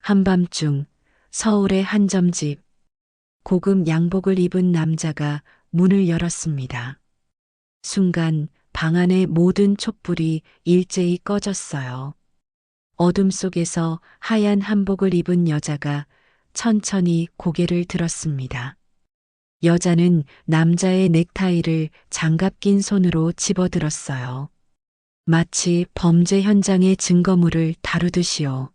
한밤중 서울의 한 점집, 고급 양복을 입은 남자가 문을 열었습니다. 순간 방 안의 모든 촛불이 일제히 꺼졌어요. 어둠 속에서 하얀 한복을 입은 여자가 천천히 고개를 들었습니다. 여자는 남자의 넥타이를 장갑 낀 손으로 집어들었어요. 마치 범죄 현장의 증거물을 다루듯이요.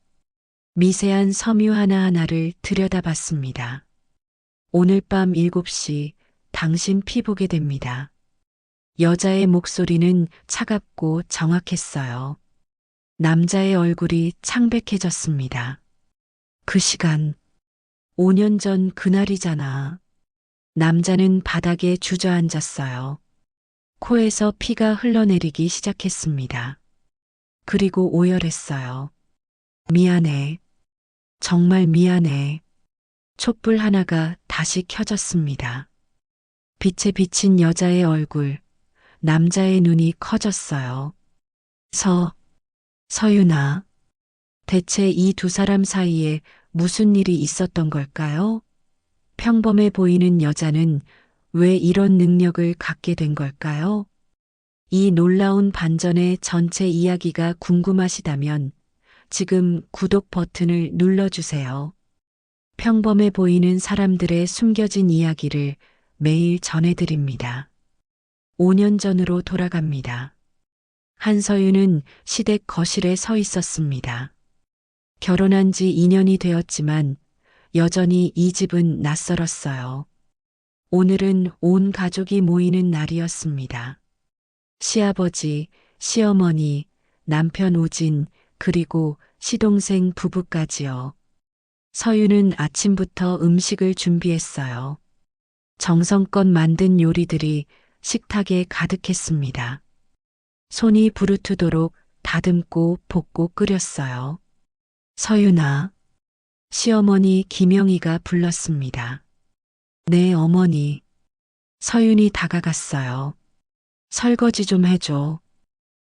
미세한 섬유 하나하나를 들여다봤습니다. 오늘 밤 7시 당신 피 보게 됩니다. 여자의 목소리는 차갑고 정확했어요. 남자의 얼굴이 창백해졌습니다. 그 시간, 5년 전 그날이잖아. 남자는 바닥에 주저앉았어요. 코에서 피가 흘러내리기 시작했습니다. 그리고 오열했어요. 미안해. 정말 미안해. 촛불 하나가 다시 켜졌습니다. 빛에 비친 여자의 얼굴, 남자의 눈이 커졌어요. 서윤아. 대체 이 두 사람 사이에 무슨 일이 있었던 걸까요? 평범해 보이는 여자는 왜 이런 능력을 갖게 된 걸까요? 이 놀라운 반전의 전체 이야기가 궁금하시다면 지금 구독 버튼을 눌러주세요. 평범해 보이는 사람들의 숨겨진 이야기를 매일 전해드립니다. 5년 전으로 돌아갑니다. 한서윤은 시댁 거실에 서 있었습니다. 결혼한 지 2년이 되었지만 여전히 이 집은 낯설었어요. 오늘은 온 가족이 모이는 날이었습니다. 시아버지, 시어머니, 남편 우진, 그리고 시동생 부부까지요. 서윤은 아침부터 음식을 준비했어요. 정성껏 만든 요리들이 식탁에 가득했습니다. 손이 부르트도록 다듬고 볶고 끓였어요. 서윤아, 시어머니 김영희가 불렀습니다. 네, 어머니. 서윤이 다가갔어요. 설거지 좀 해줘.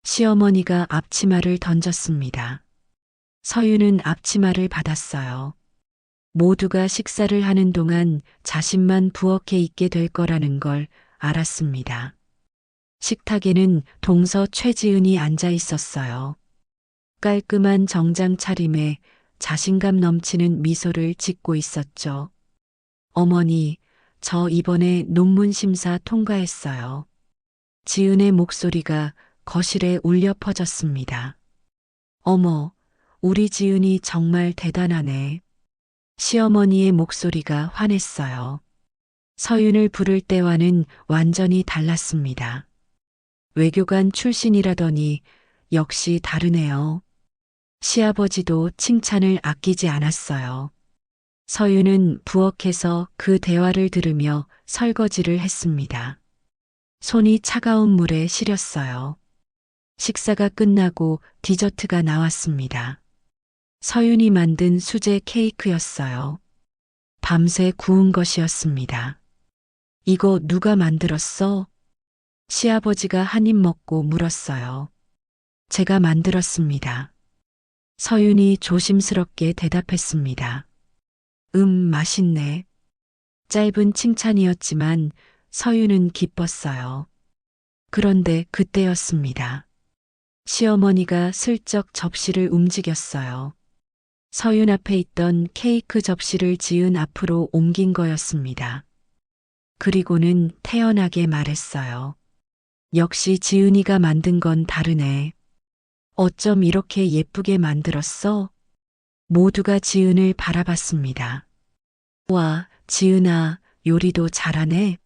시어머니가 앞치마를 던졌습니다. 서윤은 앞치마를 받았어요. 모두가 식사를 하는 동안 자신만 부엌에 있게 될 거라는 걸 알았습니다. 식탁에는 동서 최지은이 앉아 있었어요. 깔끔한 정장 차림에 자신감 넘치는 미소를 짓고 있었죠. 어머니, 저 이번에 논문 심사 통과했어요. 지은의 목소리가 거실에 울려 퍼졌습니다. 어머, 우리 지은이 정말 대단하네. 시어머니의 목소리가 환했어요. 서윤을 부를 때와는 완전히 달랐습니다. 외교관 출신이라더니 역시 다르네요. 시아버지도 칭찬을 아끼지 않았어요. 서윤은 부엌에서 그 대화를 들으며 설거지를 했습니다. 손이 차가운 물에 시렸어요. 식사가 끝나고 디저트가 나왔습니다. 서윤이 만든 수제 케이크였어요. 밤새 구운 것이었습니다. 이거 누가 만들었어? 시아버지가 한 입 먹고 물었어요. 제가 만들었습니다. 서윤이 조심스럽게 대답했습니다. 맛있네. 짧은 칭찬이었지만 서윤은 기뻤어요. 그런데 그때였습니다. 시어머니가 슬쩍 접시를 움직였어요. 서윤 앞에 있던 케이크 접시를 지은 앞으로 옮긴 거였습니다. 그리고는 태연하게 말했어요. 역시 지은이가 만든 건 다르네. 어쩜 이렇게 예쁘게 만들었어? 모두가 지은을 바라봤습니다. 와, 지은아, 요리도 잘하네.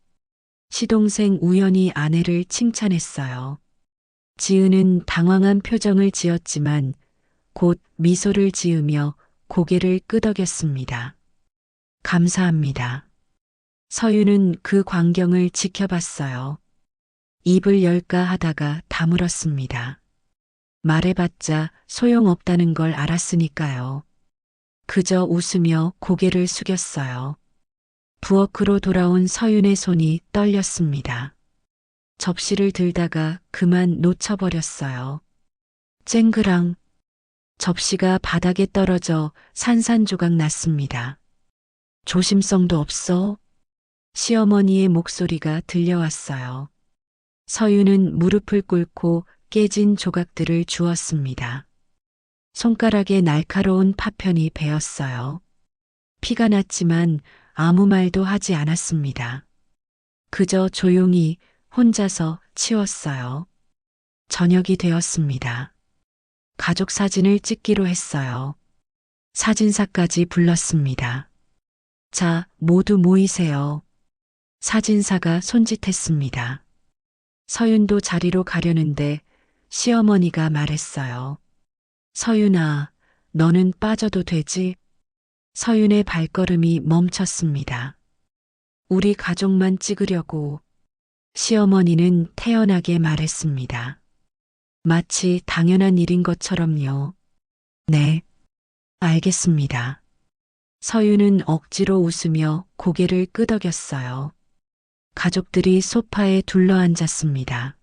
시동생 우연히 아내를 칭찬했어요. 지은은 당황한 표정을 지었지만 곧 미소를 지으며 고개를 끄덕였습니다. 감사합니다. 서윤은 그 광경을 지켜봤어요. 입을 열까 하다가 다물었습니다. 말해봤자 소용없다는 걸 알았으니까요. 그저 웃으며 고개를 숙였어요. 부엌으로 돌아온 서윤의 손이 떨렸습니다. 접시를 들다가 그만 놓쳐버렸어요. 쨍그랑 접시가 바닥에 떨어져 산산조각 났습니다. 조심성도 없어? 시어머니의 목소리가 들려왔어요. 서유는 무릎을 꿇고 깨진 조각들을 주었습니다. 손가락에 날카로운 파편이 베었어요. 피가 났지만 아무 말도 하지 않았습니다. 그저 조용히 혼자서 치웠어요. 저녁이 되었습니다. 가족 사진을 찍기로 했어요. 사진사까지 불렀습니다. 자, 모두 모이세요. 사진사가 손짓했습니다. 서윤도 자리로 가려는데 시어머니가 말했어요. 서윤아, 너는 빠져도 되지? 서윤의 발걸음이 멈췄습니다. 우리 가족만 찍으려고. 시어머니는 태연하게 말했습니다. 마치 당연한 일인 것처럼요. 네, 알겠습니다. 서윤은 억지로 웃으며 고개를 끄덕였어요. 가족들이 소파에 둘러앉았습니다.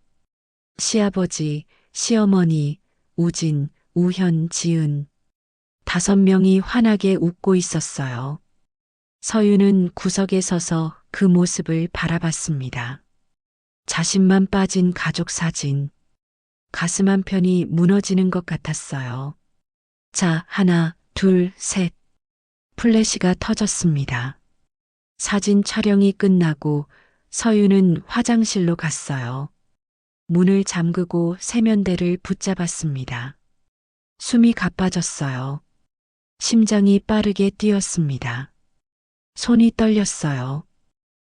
시아버지, 시어머니, 우진, 우현, 지은. 5명이 환하게 웃고 있었어요. 서윤은 구석에 서서 그 모습을 바라봤습니다. 자신만 빠진 가족 사진. 가슴 한편이 무너지는 것 같았어요. 자, 하나, 둘, 셋. 플래시가 터졌습니다. 사진 촬영이 끝나고 서윤은 화장실로 갔어요. 문을 잠그고 세면대를 붙잡았습니다. 숨이 가빠졌어요. 심장이 빠르게 뛰었습니다. 손이 떨렸어요.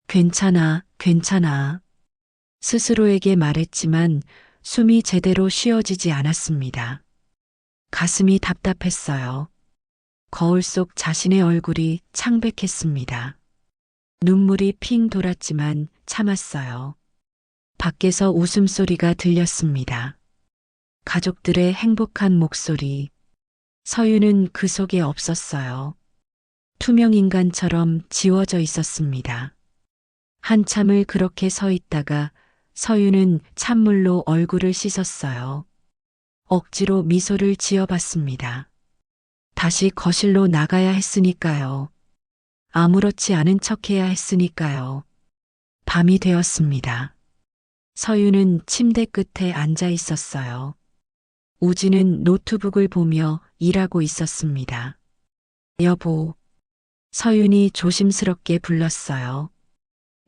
괜찮아, 괜찮아. 스스로에게 말했지만 숨이 제대로 쉬어지지 않았습니다. 가슴이 답답했어요. 거울 속 자신의 얼굴이 창백했습니다. 눈물이 핑 돌았지만 참았어요. 밖에서 웃음소리가 들렸습니다. 가족들의 행복한 목소리. 서윤은 그 속에 없었어요. 투명 인간처럼 지워져 있었습니다. 한참을 그렇게 서 있다가 서윤은 찬물로 얼굴을 씻었어요. 억지로 미소를 지어봤습니다. 다시 거실로 나가야 했으니까요. 아무렇지 않은 척해야 했으니까요. 밤이 되었습니다. 서윤은 침대 끝에 앉아 있었어요. 우진은 노트북을 보며 일하고 있었습니다. 여보. 서윤이 조심스럽게 불렀어요.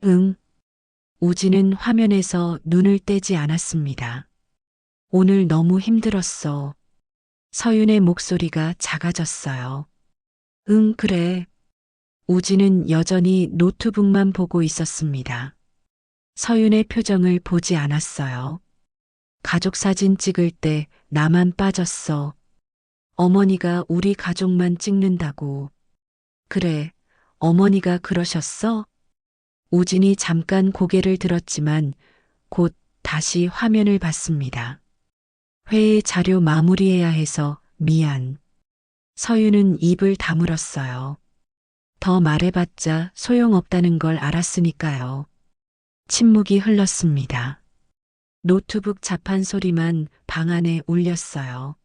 응. 우진은 화면에서 눈을 떼지 않았습니다. 오늘 너무 힘들었어. 서윤의 목소리가 작아졌어요. 응, 그래. 우진은 여전히 노트북만 보고 있었습니다. 서윤의 표정을 보지 않았어요. 가족 사진 찍을 때 나만 빠졌어. 어머니가 우리 가족만 찍는다고. 그래, 어머니가 그러셨어? 우진이 잠깐 고개를 들었지만 곧 다시 화면을 봤습니다. 회의 자료 마무리해야 해서 미안. 서윤은 입을 다물었어요. 더 말해봤자 소용없다는 걸 알았으니까요. 침묵이 흘렀습니다. 노트북 자판 소리만 방 안에 울렸어요.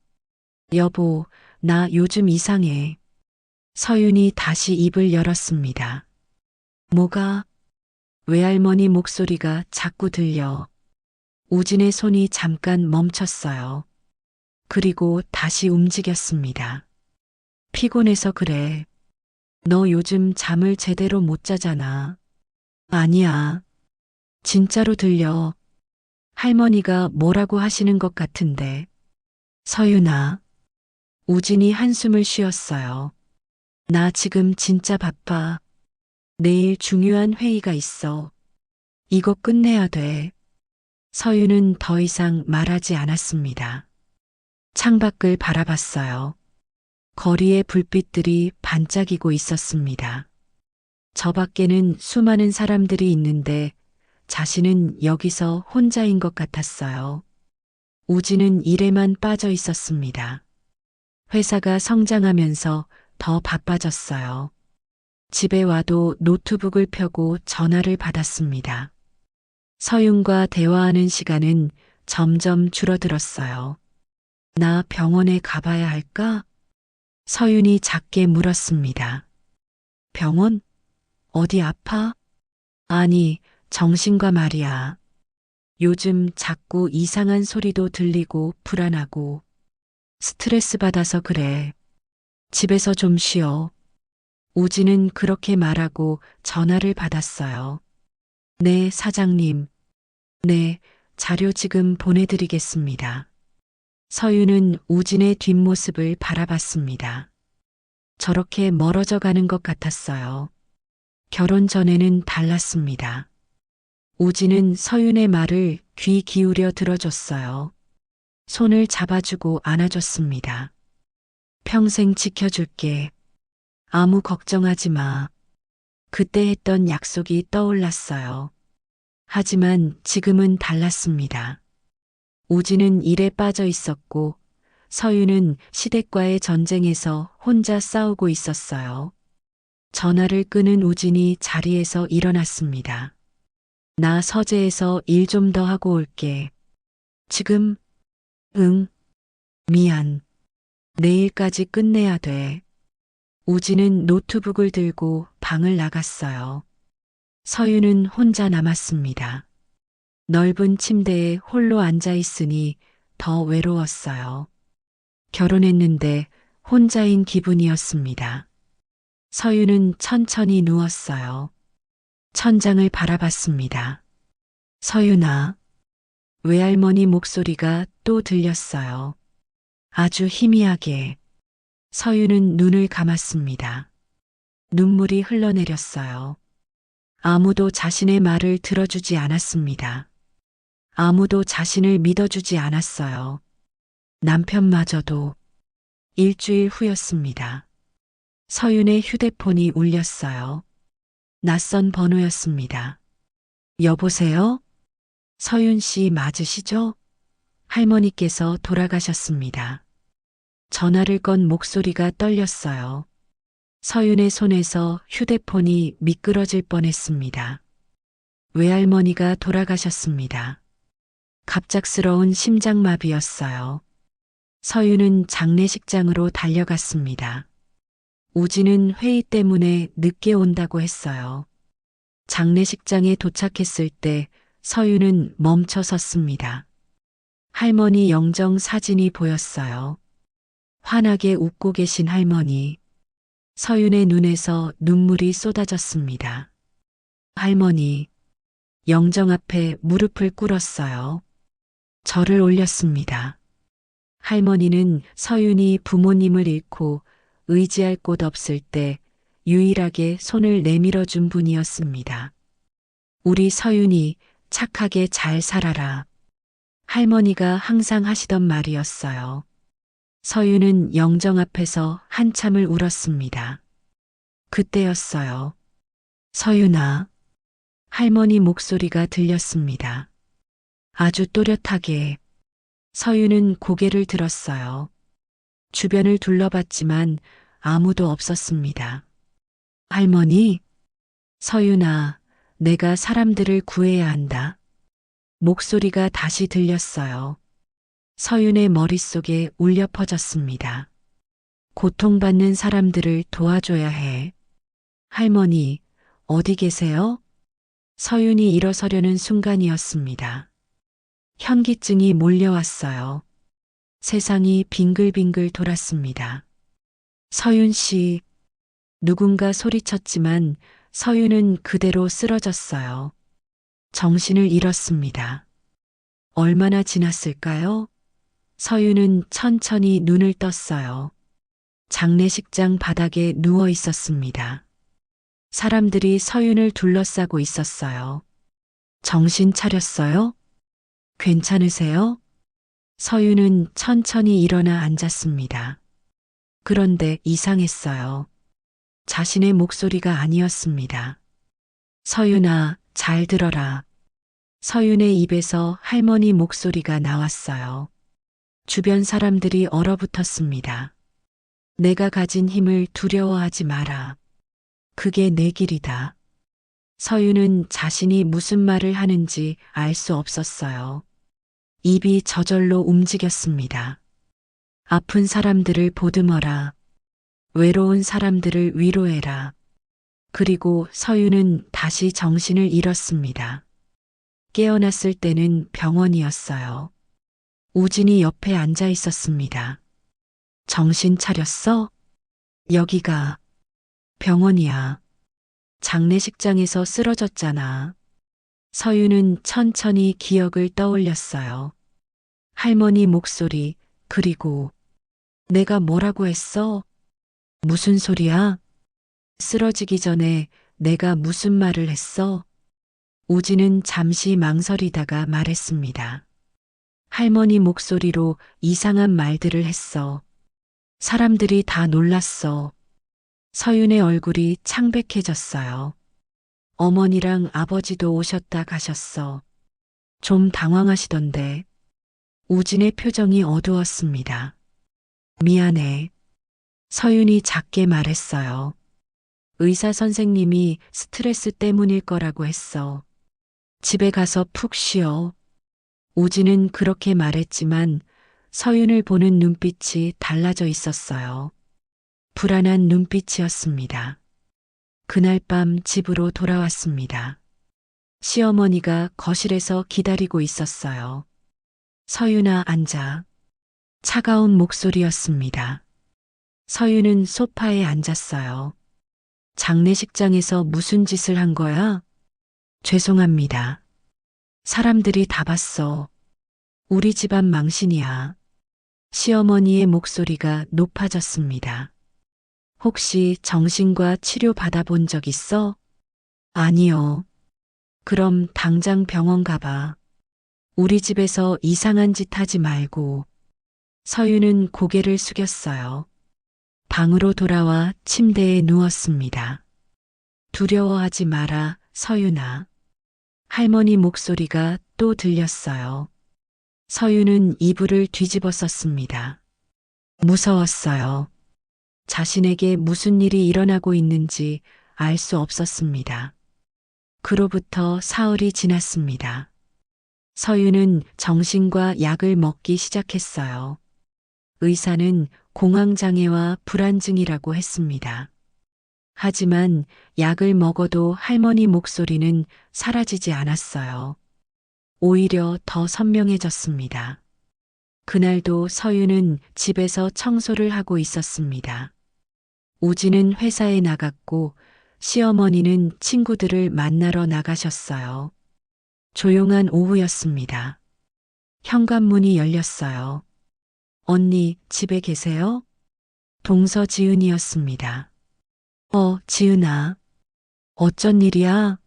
여보, 나 요즘 이상해. 서윤이 다시 입을 열었습니다. 뭐가? 외할머니 목소리가 자꾸 들려. 우진의 손이 잠깐 멈췄어요. 그리고 다시 움직였습니다. 피곤해서 그래. 너 요즘 잠을 제대로 못 자잖아. 아니야. 진짜로 들려. 할머니가 뭐라고 하시는 것 같은데. 서윤아. 우진이 한숨을 쉬었어요. 나 지금 진짜 바빠. 내일 중요한 회의가 있어. 이거 끝내야 돼. 서윤은 더 이상 말하지 않았습니다. 창밖을 바라봤어요. 거리의 불빛들이 반짝이고 있었습니다. 저 밖에는 수많은 사람들이 있는데 자신은 여기서 혼자인 것 같았어요. 우진은 일에만 빠져 있었습니다. 회사가 성장하면서 더 바빠졌어요. 집에 와도 노트북을 펴고 전화를 받았습니다. 서윤과 대화하는 시간은 점점 줄어들었어요. 나 병원에 가봐야 할까? 서윤이 작게 물었습니다. 병원? 어디 아파? 아니, 정신과 말이야. 요즘 자꾸 이상한 소리도 들리고 불안하고 스트레스 받아서 그래. 집에서 좀 쉬어. 우진은 그렇게 말하고 전화를 받았어요. 네, 사장님. 네, 자료 지금 보내드리겠습니다. 서윤은 우진의 뒷모습을 바라봤습니다. 저렇게 멀어져 가는 것 같았어요. 결혼 전에는 달랐습니다. 우진은 서윤의 말을 귀 기울여 들어줬어요. 손을 잡아주고 안아줬습니다. 평생 지켜줄게. 아무 걱정하지 마. 그때 했던 약속이 떠올랐어요. 하지만 지금은 달랐습니다. 우진은 일에 빠져 있었고 서윤은 시댁과의 전쟁에서 혼자 싸우고 있었어요. 전화를 끄는 우진이 자리에서 일어났습니다. 나 서재에서 일 좀 더 하고 올게. 지금? 응. 미안. 내일까지 끝내야 돼. 우진은 노트북을 들고 방을 나갔어요. 서윤은 혼자 남았습니다. 넓은 침대에 홀로 앉아 있으니 더 외로웠어요. 결혼했는데 혼자인 기분이었습니다. 서윤은 천천히 누웠어요. 천장을 바라봤습니다. 서윤아, 외할머니 목소리가 또 들렸어요. 아주 희미하게. 서윤은 눈을 감았습니다. 눈물이 흘러내렸어요. 아무도 자신의 말을 들어주지 않았습니다. 아무도 자신을 믿어주지 않았어요. 남편마저도. 일주일 후였습니다. 서윤의 휴대폰이 울렸어요. 낯선 번호였습니다. 여보세요? 서윤 씨 맞으시죠? 할머니께서 돌아가셨습니다. 전화를 건 목소리가 떨렸어요. 서윤의 손에서 휴대폰이 미끄러질 뻔했습니다. 외할머니가 돌아가셨습니다. 갑작스러운 심장마비였어요. 서윤은 장례식장으로 달려갔습니다. 우진은 회의 때문에 늦게 온다고 했어요. 장례식장에 도착했을 때 서윤은 멈춰 섰습니다. 할머니 영정 사진이 보였어요. 환하게 웃고 계신 할머니. 서윤의 눈에서 눈물이 쏟아졌습니다. 할머니, 영정 앞에 무릎을 꿇었어요. 절을 올렸습니다. 할머니는 서윤이 부모님을 잃고 의지할 곳 없을 때 유일하게 손을 내밀어 준 분이었습니다. 우리 서윤이 착하게 잘 살아라. 할머니가 항상 하시던 말이었어요. 서윤은 영정 앞에서 한참을 울었습니다. 그때였어요. 서윤아. 할머니 목소리가 들렸습니다. 아주 또렷하게. 서윤은 고개를 들었어요. 주변을 둘러봤지만 아무도 없었습니다. 할머니? 서윤아, 내가 사람들을 구해야 한다. 목소리가 다시 들렸어요. 서윤의 머릿속에 울려 퍼졌습니다. 고통받는 사람들을 도와줘야 해. 할머니, 어디 계세요? 서윤이 일어서려는 순간이었습니다. 현기증이 몰려왔어요. 세상이 빙글빙글 돌았습니다. 서윤 씨, 누군가 소리쳤지만 서윤은 그대로 쓰러졌어요. 정신을 잃었습니다. 얼마나 지났을까요? 서윤은 천천히 눈을 떴어요. 장례식장 바닥에 누워 있었습니다. 사람들이 서윤을 둘러싸고 있었어요. 정신 차렸어요? 괜찮으세요? 서윤은 천천히 일어나 앉았습니다. 그런데 이상했어요. 자신의 목소리가 아니었습니다. 서윤아, 잘 들어라. 서윤의 입에서 할머니 목소리가 나왔어요. 주변 사람들이 얼어붙었습니다. 내가 가진 힘을 두려워하지 마라. 그게 내 길이다. 서윤은 자신이 무슨 말을 하는지 알 수 없었어요. 입이 저절로 움직였습니다. 아픈 사람들을 보듬어라. 외로운 사람들을 위로해라. 그리고 서윤은 다시 정신을 잃었습니다. 깨어났을 때는 병원이었어요. 우진이 옆에 앉아 있었습니다. 정신 차렸어? 여기가 병원이야. 장례식장에서 쓰러졌잖아. 서윤은 천천히 기억을 떠올렸어요. 할머니 목소리, 그리고 내가 뭐라고 했어? 무슨 소리야? 쓰러지기 전에 내가 무슨 말을 했어? 우진은 잠시 망설이다가 말했습니다. 할머니 목소리로 이상한 말들을 했어. 사람들이 다 놀랐어. 서윤의 얼굴이 창백해졌어요. 어머니랑 아버지도 오셨다 가셨어. 좀 당황하시던데. 우진의 표정이 어두웠습니다. 미안해. 서윤이 작게 말했어요. 의사 선생님이 스트레스 때문일 거라고 했어. 집에 가서 푹 쉬어. 우진은 그렇게 말했지만 서윤을 보는 눈빛이 달라져 있었어요. 불안한 눈빛이었습니다. 그날 밤 집으로 돌아왔습니다. 시어머니가 거실에서 기다리고 있었어요. 서윤아 앉아. 차가운 목소리였습니다. 서윤은 소파에 앉았어요. 장례식장에서 무슨 짓을 한 거야? 죄송합니다. 사람들이 다 봤어. 우리 집안 망신이야. 시어머니의 목소리가 높아졌습니다. 혹시 정신과 치료 받아본 적 있어? 아니요. 그럼 당장 병원 가봐. 우리 집에서 이상한 짓 하지 말고. 서윤은 고개를 숙였어요. 방으로 돌아와 침대에 누웠습니다. 두려워하지 마라, 서윤아. 할머니 목소리가 또 들렸어요. 서윤은 이불을 뒤집어 썼습니다. 무서웠어요. 자신에게 무슨 일이 일어나고 있는지 알 수 없었습니다. 그로부터 사흘이 지났습니다. 서윤은 정신과 약을 먹기 시작했어요. 의사는 공황장애와 불안증이라고 했습니다. 하지만 약을 먹어도 할머니 목소리는 사라지지 않았어요. 오히려 더 선명해졌습니다. 그날도 서윤은 집에서 청소를 하고 있었습니다. 우진은 회사에 나갔고 시어머니는 친구들을 만나러 나가셨어요. 조용한 오후였습니다. 현관문이 열렸어요. 언니, 집에 계세요? 동서 지은이었습니다. 지은아. 어쩐 일이야?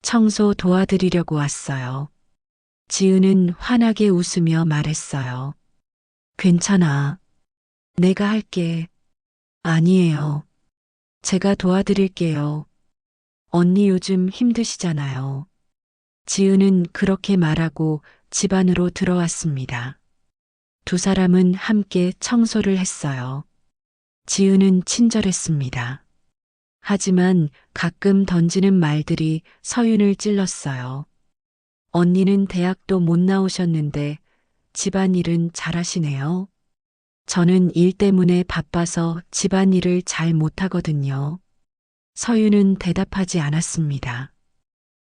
청소 도와드리려고 왔어요. 지은은 환하게 웃으며 말했어요. 괜찮아. 내가 할게. 아니에요. 제가 도와드릴게요. 언니 요즘 힘드시잖아요. 지은은 그렇게 말하고 집 안으로 들어왔습니다. 두 사람은 함께 청소를 했어요. 지은은 친절했습니다. 하지만 가끔 던지는 말들이 서윤을 찔렀어요. 언니는 대학도 못 나오셨는데 집안일은 잘하시네요. 저는 일 때문에 바빠서 집안일을 잘 못하거든요. 서윤은 대답하지 않았습니다.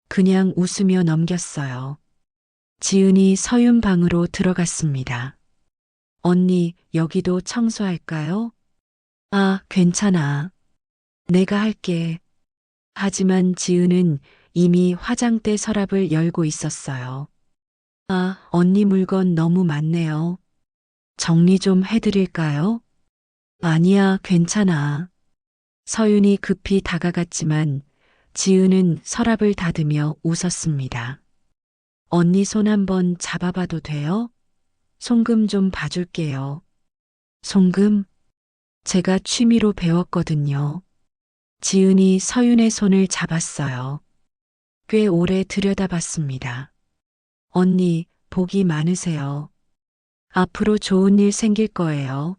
그냥 웃으며 넘겼어요. 지은이 서윤 방으로 들어갔습니다. 언니, 여기도 청소할까요? 아, 괜찮아. 내가 할게. 하지만 지은은 이미 화장대 서랍을 열고 있었어요. 아, 언니 물건 너무 많네요. 정리 좀 해드릴까요? 아니야, 괜찮아. 서윤이 급히 다가갔지만 지은은 서랍을 닫으며 웃었습니다. 언니 손 한번 잡아봐도 돼요? 송금 좀 봐줄게요. 송금? 제가 취미로 배웠거든요. 지은이 서윤의 손을 잡았어요. 꽤 오래 들여다봤습니다. 언니, 복이 많으세요. 앞으로 좋은 일 생길 거예요.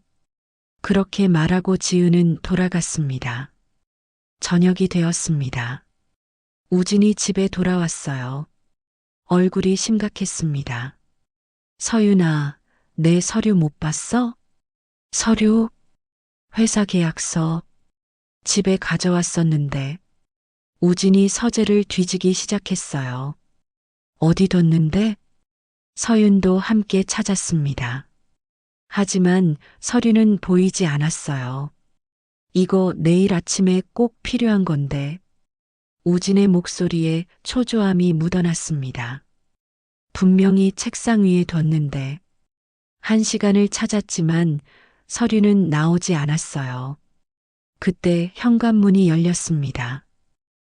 그렇게 말하고 지은은 돌아갔습니다. 저녁이 되었습니다. 우진이 집에 돌아왔어요. 얼굴이 심각했습니다. 서윤아, 내 서류 못 봤어? 서류, 회사 계약서, 집에 가져왔었는데 우진이 서재를 뒤지기 시작했어요. 어디 뒀는데? 서윤도 함께 찾았습니다. 하지만 서류는 보이지 않았어요. 이거 내일 아침에 꼭 필요한 건데. 우진의 목소리에 초조함이 묻어났습니다. 분명히 책상 위에 뒀는데 1시간을 찾았지만 서류는 나오지 않았어요. 그때 현관문이 열렸습니다.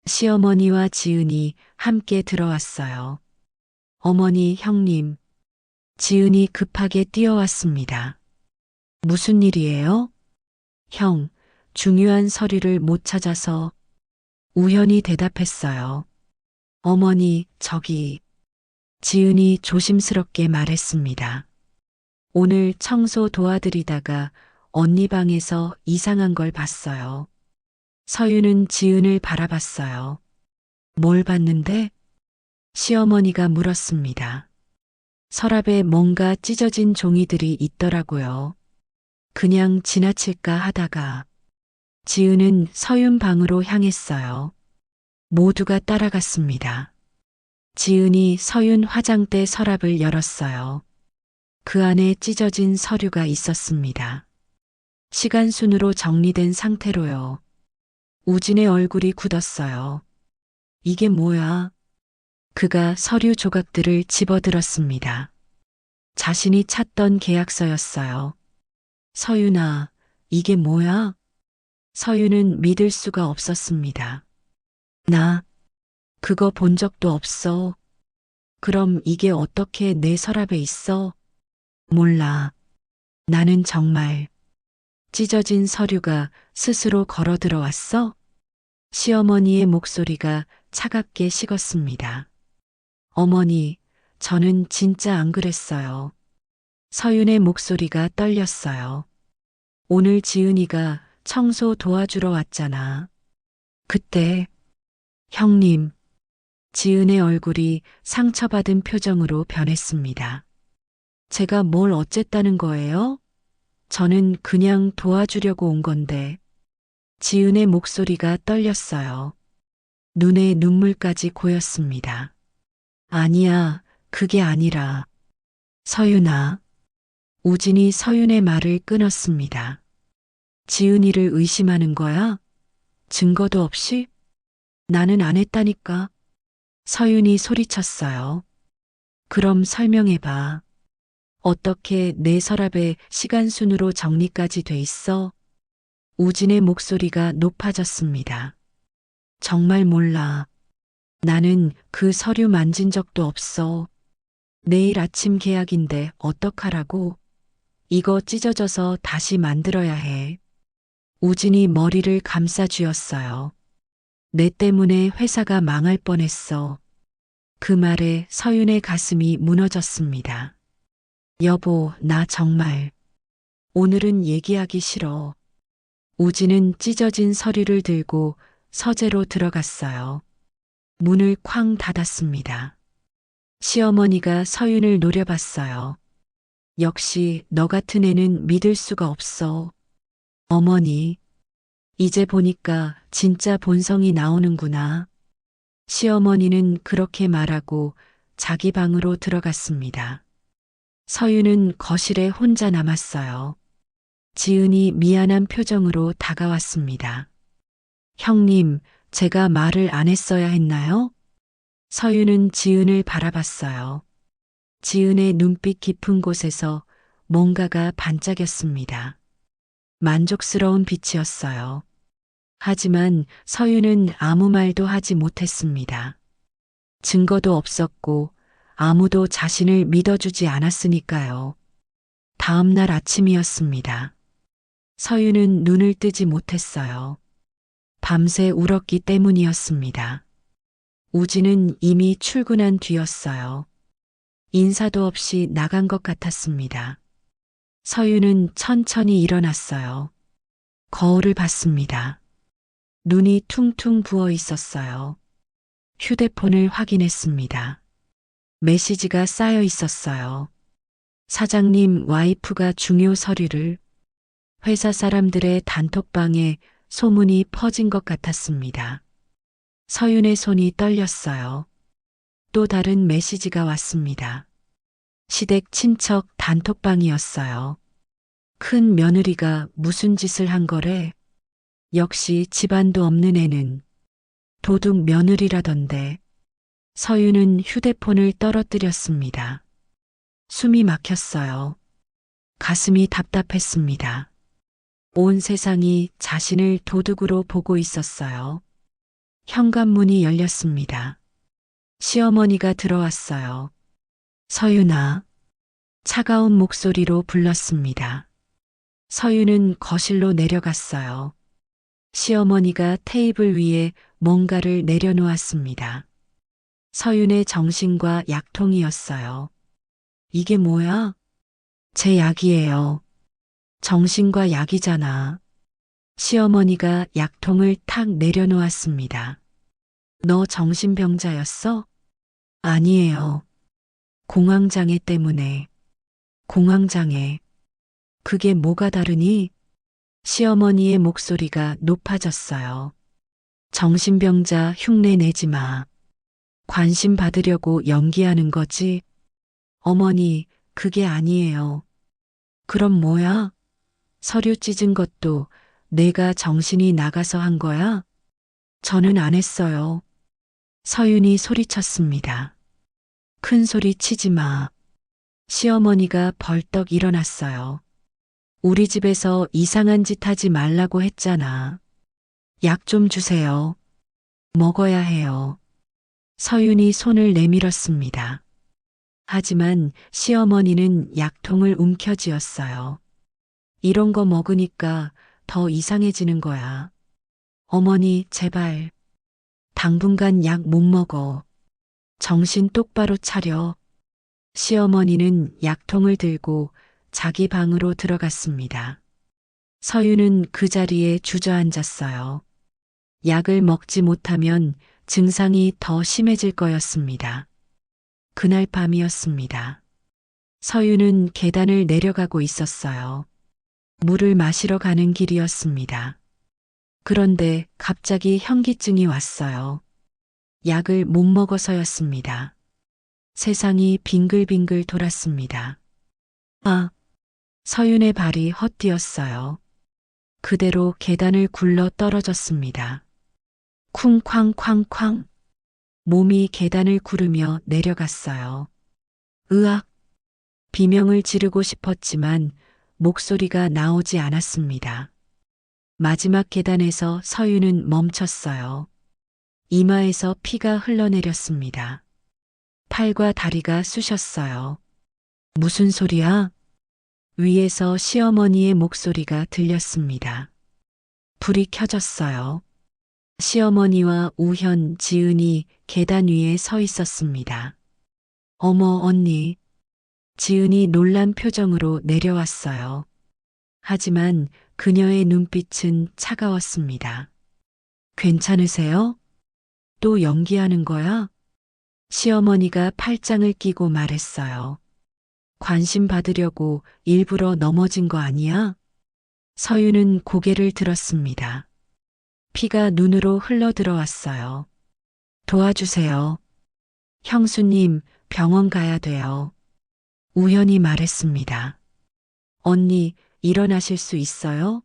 시어머니와 지은이 함께 들어왔어요. 어머니, 형님. 지은이 급하게 뛰어왔습니다. 무슨 일이에요? 형, 중요한 서류를 못 찾아서. 우연히 대답했어요. 어머니, 저기. 지은이 조심스럽게 말했습니다. 오늘 청소 도와드리다가 언니 방에서 이상한 걸 봤어요. 서윤은 지은을 바라봤어요. 뭘 봤는데? 시어머니가 물었습니다. 서랍에 뭔가 찢어진 종이들이 있더라고요. 그냥 지나칠까 하다가 지은은 서윤 방으로 향했어요. 모두가 따라갔습니다. 지은이 서윤 화장대 서랍을 열었어요. 그 안에 찢어진 서류가 있었습니다. 시간 순으로 정리된 상태로요. 우진의 얼굴이 굳었어요. 이게 뭐야? 그가 서류 조각들을 집어들었습니다. 자신이 찾던 계약서였어요. 서윤아, 이게 뭐야? 서윤은 믿을 수가 없었습니다. 나 그거 본 적도 없어. 그럼 이게 어떻게 내 서랍에 있어? 몰라. 나는 정말 찢어진 서류가 스스로 걸어 들어왔어? 시어머니의 목소리가 차갑게 식었습니다. 어머니, 저는 진짜 안 그랬어요. 서윤의 목소리가 떨렸어요. 오늘 지은이가 청소 도와주러 왔잖아. 그때, 형님, 지은의 얼굴이 상처받은 표정으로 변했습니다. 제가 뭘 어쨌다는 거예요? 저는 그냥 도와주려고 온 건데. 지은의 목소리가 떨렸어요. 눈에 눈물까지 고였습니다. 아니야, 그게 아니라. 서윤아. 우진이 서윤의 말을 끊었습니다. 지은이를 의심하는 거야? 증거도 없이? 나는 안 했다니까. 서윤이 소리쳤어요. 그럼 설명해봐. 어떻게 내 서랍에 시간 순으로 정리까지 돼 있어? 우진의 목소리가 높아졌습니다. 정말 몰라. 나는 그 서류 만진 적도 없어. 내일 아침 계약인데 어떡하라고? 이거 찢어져서 다시 만들어야 해. 우진이 머리를 감싸 쥐었어요. 내 때문에 회사가 망할 뻔했어. 그 말에 서윤의 가슴이 무너졌습니다. 여보, 나 정말 오늘은 얘기하기 싫어. 우진은 찢어진 서류를 들고 서재로 들어갔어요. 문을 쾅 닫았습니다. 시어머니가 서윤을 노려봤어요. 역시 너 같은 애는 믿을 수가 없어. 어머니, 이제 보니까 진짜 본성이 나오는구나. 시어머니는 그렇게 말하고 자기 방으로 들어갔습니다. 서윤은 거실에 혼자 남았어요. 지은이 미안한 표정으로 다가왔습니다. 형님, 제가 말을 안 했어야 했나요? 서윤은 지은을 바라봤어요. 지은의 눈빛 깊은 곳에서 뭔가가 반짝였습니다. 만족스러운 빛이었어요. 하지만 서윤은 아무 말도 하지 못했습니다. 증거도 없었고 아무도 자신을 믿어주지 않았으니까요. 다음 날 아침이었습니다. 서윤은 눈을 뜨지 못했어요. 밤새 울었기 때문이었습니다. 우진은 이미 출근한 뒤였어요. 인사도 없이 나간 것 같았습니다. 서윤은 천천히 일어났어요. 거울을 봤습니다. 눈이 퉁퉁 부어 있었어요. 휴대폰을 확인했습니다. 메시지가 쌓여 있었어요. 사장님 와이프가 중요 서류를 회사 사람들의 단톡방에 소문이 퍼진 것 같았습니다. 서윤의 손이 떨렸어요. 또 다른 메시지가 왔습니다. 시댁 친척 단톡방이었어요. 큰 며느리가 무슨 짓을 한 거래? 역시 집안도 없는 애는 도둑 며느리라던데. 서윤은 휴대폰을 떨어뜨렸습니다. 숨이 막혔어요. 가슴이 답답했습니다. 온 세상이 자신을 도둑으로 보고 있었어요. 현관문이 열렸습니다. 시어머니가 들어왔어요. 서윤아. 차가운 목소리로 불렀습니다. 서윤은 거실로 내려갔어요. 시어머니가 테이블 위에 뭔가를 내려놓았습니다. 서윤의 정신과 약통이었어요. 이게 뭐야? 제 약이에요. 정신과 약이잖아. 시어머니가 약통을 탁 내려놓았습니다. 너 정신병자였어? 아니에요. 공황장애 때문에. 공황장애. 그게 뭐가 다르니? 시어머니의 목소리가 높아졌어요. 정신병자 흉내 내지 마. 관심 받으려고 연기하는 거지? 어머니, 그게 아니에요. 그럼 뭐야? 서류 찢은 것도 내가 정신이 나가서 한 거야? 저는 안 했어요. 서윤이 소리쳤습니다. 큰 소리 치지 마. 시어머니가 벌떡 일어났어요. 우리 집에서 이상한 짓 하지 말라고 했잖아. 약 좀 주세요. 먹어야 해요. 서윤이 손을 내밀었습니다. 하지만 시어머니는 약통을 움켜쥐었어요. 이런 거 먹으니까 더 이상해지는 거야. 어머니, 제발. 당분간 약 못 먹어. 정신 똑바로 차려. 시어머니는 약통을 들고 자기 방으로 들어갔습니다. 서윤은 그 자리에 주저앉았어요. 약을 먹지 못하면 증상이 더 심해질 거였습니다. 그날 밤이었습니다. 서윤은 계단을 내려가고 있었어요. 물을 마시러 가는 길이었습니다. 그런데 갑자기 현기증이 왔어요. 약을 못 먹어서였습니다. 세상이 빙글빙글 돌았습니다. 아, 서윤의 발이 헛디었어요. 그대로 계단을 굴러 떨어졌습니다. 쿵쾅쾅쾅. 몸이 계단을 구르며 내려갔어요. 으악! 비명을 지르고 싶었지만 목소리가 나오지 않았습니다. 마지막 계단에서 서윤은 멈췄어요. 이마에서 피가 흘러내렸습니다. 팔과 다리가 쑤셨어요. 무슨 소리야? 위에서 시어머니의 목소리가 들렸습니다. 불이 켜졌어요. 시어머니와 우현, 지은이 계단 위에 서 있었습니다. 어머, 언니. 지은이 놀란 표정으로 내려왔어요. 하지만 그녀의 눈빛은 차가웠습니다. 괜찮으세요? 또 연기하는 거야? 시어머니가 팔짱을 끼고 말했어요. 관심 받으려고 일부러 넘어진 거 아니야? 서윤은 고개를 들었습니다. 피가 눈으로 흘러 들어왔어요. 도와주세요. 형수님, 병원 가야 돼요. 우연히 말했습니다. 언니, 일어나실 수 있어요?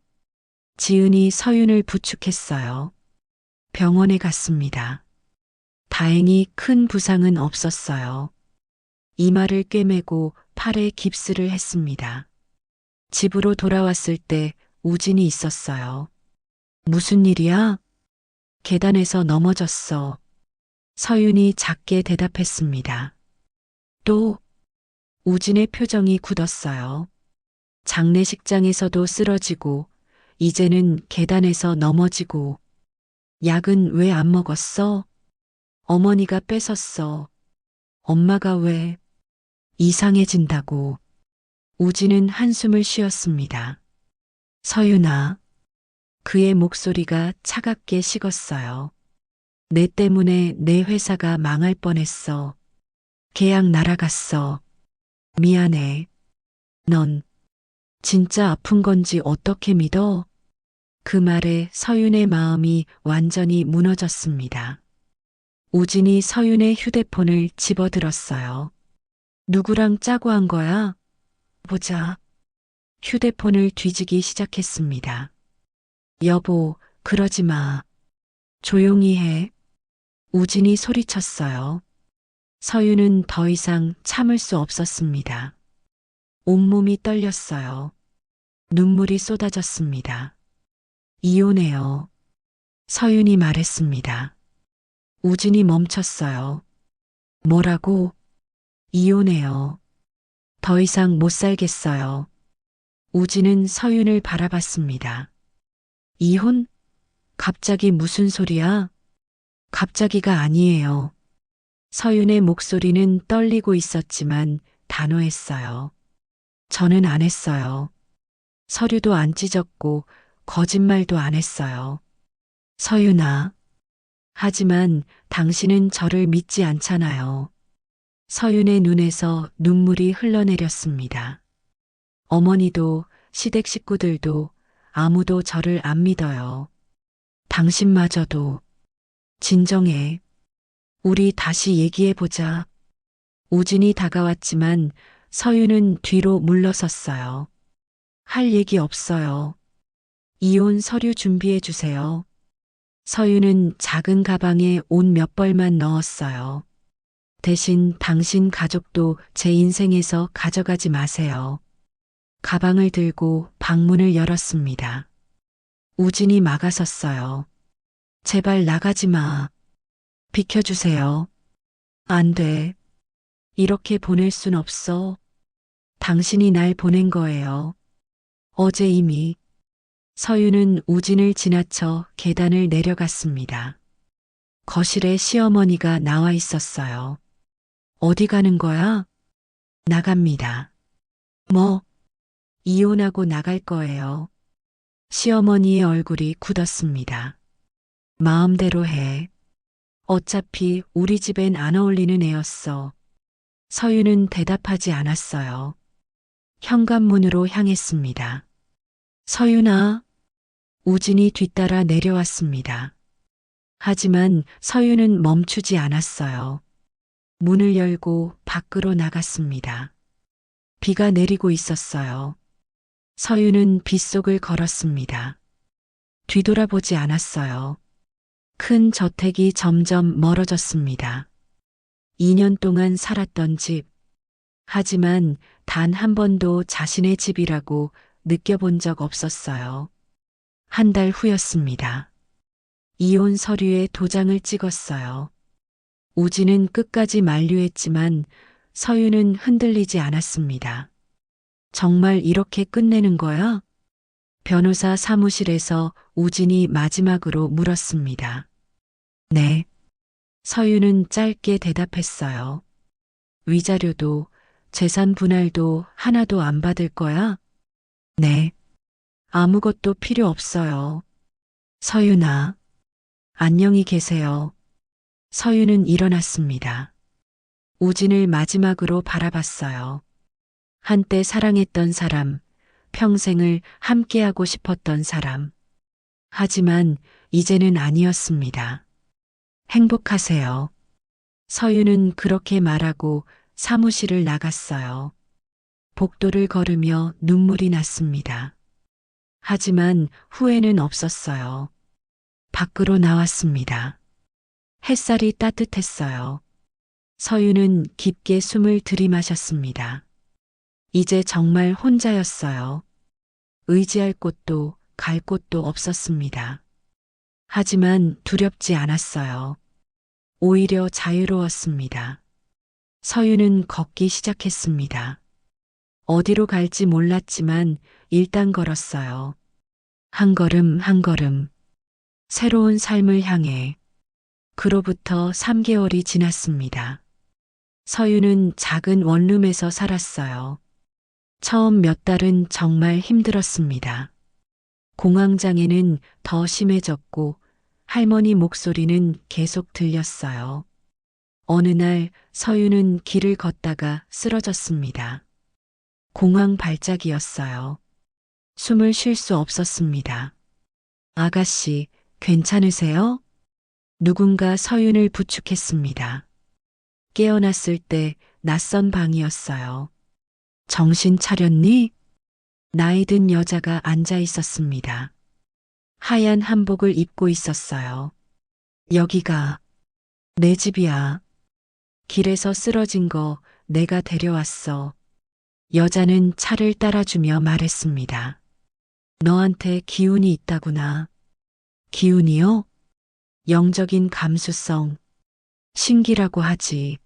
지은이 서윤을 부축했어요. 병원에 갔습니다. 다행히 큰 부상은 없었어요. 이마를 꿰매고 팔에 깁스를 했습니다. 집으로 돌아왔을 때 우진이 있었어요. 무슨 일이야? 계단에서 넘어졌어. 서윤이 작게 대답했습니다. 또 우진의 표정이 굳었어요. 장례식장에서도 쓰러지고 이제는 계단에서 넘어지고. 약은 왜 안 먹었어? 어머니가 뺏었어. 엄마가 왜? 이상해진다고. 우진은 한숨을 쉬었습니다. 서윤아. 그의 목소리가 차갑게 식었어요. 내 때문에 내 회사가 망할 뻔했어. 계약 날아갔어. 미안해. 넌 진짜 아픈 건지 어떻게 믿어? 그 말에 서윤의 마음이 완전히 무너졌습니다. 우진이 서윤의 휴대폰을 집어들었어요. 누구랑 짜고 한 거야? 보자. 휴대폰을 뒤지기 시작했습니다. 여보, 그러지 마. 조용히 해. 우진이 소리쳤어요. 서윤은 더 이상 참을 수 없었습니다. 온몸이 떨렸어요. 눈물이 쏟아졌습니다. 이혼해요. 서윤이 말했습니다. 우진이 멈췄어요. 뭐라고? 이혼해요. 더 이상 못 살겠어요. 우진은 서윤을 바라봤습니다. 이혼? 갑자기 무슨 소리야? 갑자기가 아니에요. 서윤의 목소리는 떨리고 있었지만 단호했어요. 저는 안 했어요. 서류도 안 찢었고 거짓말도 안 했어요. 서윤아. 하지만 당신은 저를 믿지 않잖아요. 서윤의 눈에서 눈물이 흘러내렸습니다. 어머니도 시댁 식구들도 아무도 저를 안 믿어요. 당신마저도. 진정해. 우리 다시 얘기해보자. 우진이 다가왔지만 서윤은 뒤로 물러섰어요. 할 얘기 없어요. 이혼 서류 준비해주세요. 서윤은 작은 가방에 옷 몇 벌만 넣었어요. 대신 당신 가족도 제 인생에서 가져가지 마세요. 가방을 들고 방문을 열었습니다. 우진이 막아섰어요. 제발 나가지 마. 비켜주세요. 안 돼. 이렇게 보낼 순 없어. 당신이 날 보낸 거예요. 어제 이미. 서윤은 우진을 지나쳐 계단을 내려갔습니다. 거실에 시어머니가 나와 있었어요. 어디 가는 거야? 나갑니다. 뭐? 이혼하고 나갈 거예요. 시어머니의 얼굴이 굳었습니다. 마음대로 해. 어차피 우리 집엔 안 어울리는 애였어. 서윤은 대답하지 않았어요. 현관문으로 향했습니다. 서윤아. 우진이 뒤따라 내려왔습니다. 하지만 서윤은 멈추지 않았어요. 문을 열고 밖으로 나갔습니다. 비가 내리고 있었어요. 서윤은 빗속을 걸었습니다. 뒤돌아보지 않았어요. 큰 저택이 점점 멀어졌습니다. 2년 동안 살았던 집. 하지만 단 한 번도 자신의 집이라고 느껴본 적 없었어요. 한 달 후였습니다. 이혼 서류에 도장을 찍었어요. 우진은 끝까지 만류했지만 서윤은 흔들리지 않았습니다. 정말 이렇게 끝내는 거야? 변호사 사무실에서 우진이 마지막으로 물었습니다. 네. 서윤은 짧게 대답했어요. 위자료도 재산 분할도 하나도 안 받을 거야? 네. 아무것도 필요 없어요. 서윤아. 안녕히 계세요. 서윤은 일어났습니다. 우진을 마지막으로 바라봤어요. 한때 사랑했던 사람, 평생을 함께하고 싶었던 사람. 하지만 이제는 아니었습니다. 행복하세요. 서윤은 그렇게 말하고 사무실을 나갔어요. 복도를 걸으며 눈물이 났습니다. 하지만 후회는 없었어요. 밖으로 나왔습니다. 햇살이 따뜻했어요. 서윤은 깊게 숨을 들이마셨습니다. 이제 정말 혼자였어요. 의지할 곳도 갈 곳도 없었습니다. 하지만 두렵지 않았어요. 오히려 자유로웠습니다. 서윤은 걷기 시작했습니다. 어디로 갈지 몰랐지만 일단 걸었어요. 한 걸음 한 걸음. 새로운 삶을 향해. 그로부터 3개월이 지났습니다. 서윤은 작은 원룸에서 살았어요. 처음 몇 달은 정말 힘들었습니다. 공황장애는 더 심해졌고 할머니 목소리는 계속 들렸어요. 어느 날 서윤은 길을 걷다가 쓰러졌습니다. 공황 발작이었어요. 숨을 쉴 수 없었습니다. 아가씨, 괜찮으세요? 누군가 서윤을 부축했습니다. 깨어났을 때 낯선 방이었어요. 정신 차렸니? 나이 든 여자가 앉아 있었습니다. 하얀 한복을 입고 있었어요. 여기가 내 집이야. 길에서 쓰러진 거 내가 데려왔어. 여자는 차를 따라주며 말했습니다. 너한테 기운이 있다구나. 기운이요? 영적인 감수성. 신기라고 하지.